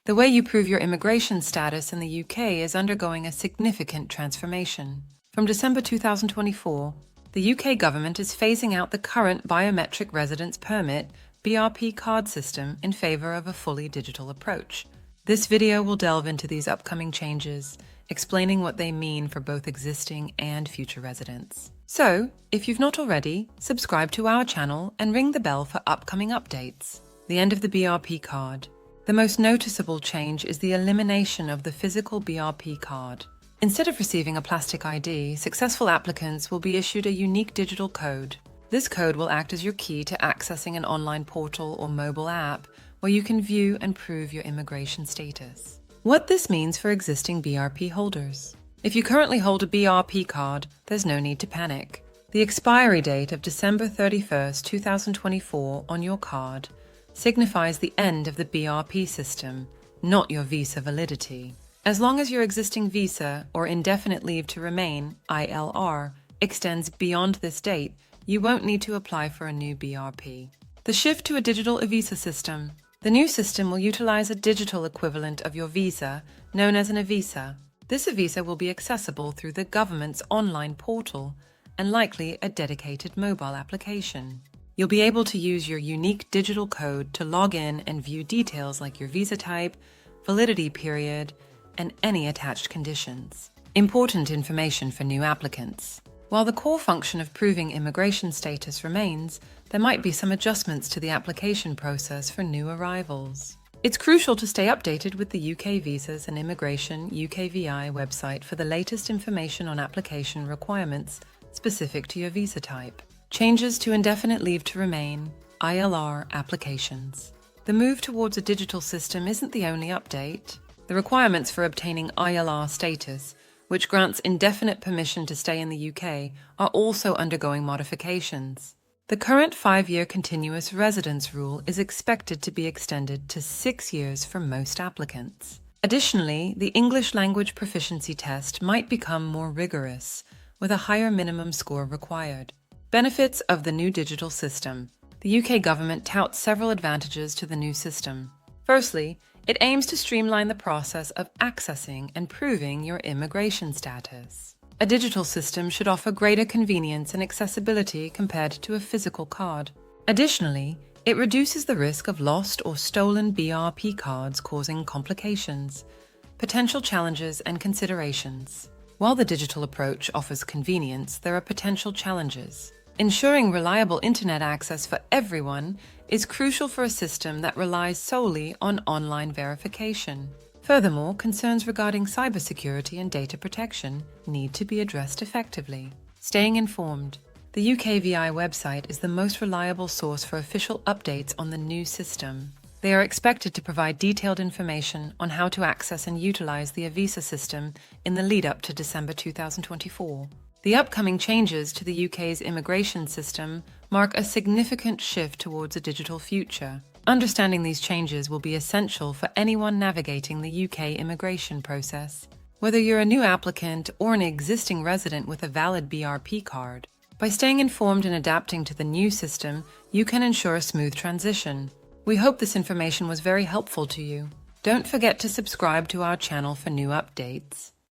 The way you prove your immigration status in the UK is undergoing a significant transformation. From December 2024, the UK government is phasing out the current Biometric Residence Permit (BRP) card system in favour of a fully digital approach. This video will delve into these upcoming changes, explaining what they mean for both existing and future residents. So, if you've not already, subscribe to our channel and ring the bell for upcoming updates. The end of the BRP card. The most noticeable change is the elimination of the physical BRP card. Instead of receiving a plastic ID, successful applicants will be issued a unique digital code. This code will act as your key to accessing an online portal or mobile app where you can view and prove your immigration status. What this means for existing BRP holders. If you currently hold a BRP card, there's no need to panic. The expiry date of December 31st, 2024 on your card signifies the end of the BRP system, not your visa validity. As long as your existing visa or indefinite leave to remain (ILR) extends beyond this date, you won't need to apply for a new BRP. The shift to a digital e-visa system. The new system will utilize a digital equivalent of your visa, known as an e-visa. This e-visa will be accessible through the government's online portal and likely a dedicated mobile application. You'll be able to use your unique digital code to log in and view details like your visa type, validity period, and any attached conditions. Important information for new applicants. While the core function of proving immigration status remains, there might be some adjustments to the application process for new arrivals. It's crucial to stay updated with the UK Visas and Immigration (UKVI) website for the latest information on application requirements specific to your visa type. Changes to indefinite leave to remain (ILR) applications. The move towards a digital system isn't the only update. The requirements for obtaining ILR status, which grants indefinite permission to stay in the UK, are also undergoing modifications. The current 5-year continuous residence rule is expected to be extended to 6 years for most applicants. Additionally, the English language proficiency test might become more rigorous, with a higher minimum score required. Benefits of the new digital system. The UK government touts several advantages to the new system. Firstly, it aims to streamline the process of accessing and proving your immigration status. A digital system should offer greater convenience and accessibility compared to a physical card. Additionally, it reduces the risk of lost or stolen BRP cards causing complications, potential challenges and considerations. While the digital approach offers convenience, there are potential challenges. Ensuring reliable internet access for everyone is crucial for a system that relies solely on online verification. Furthermore, concerns regarding cybersecurity and data protection need to be addressed effectively. Staying informed. The UKVI website is the most reliable source for official updates on the new system. They are expected to provide detailed information on how to access and utilize the e-visa system in the lead-up to December 2024. The upcoming changes to the UK's immigration system mark a significant shift towards a digital future. Understanding these changes will be essential for anyone navigating the UK immigration process, whether you're a new applicant or an existing resident with a valid BRP card. By staying informed and adapting to the new system, you can ensure a smooth transition. We hope this information was very helpful to you. Don't forget to subscribe to our channel for new updates.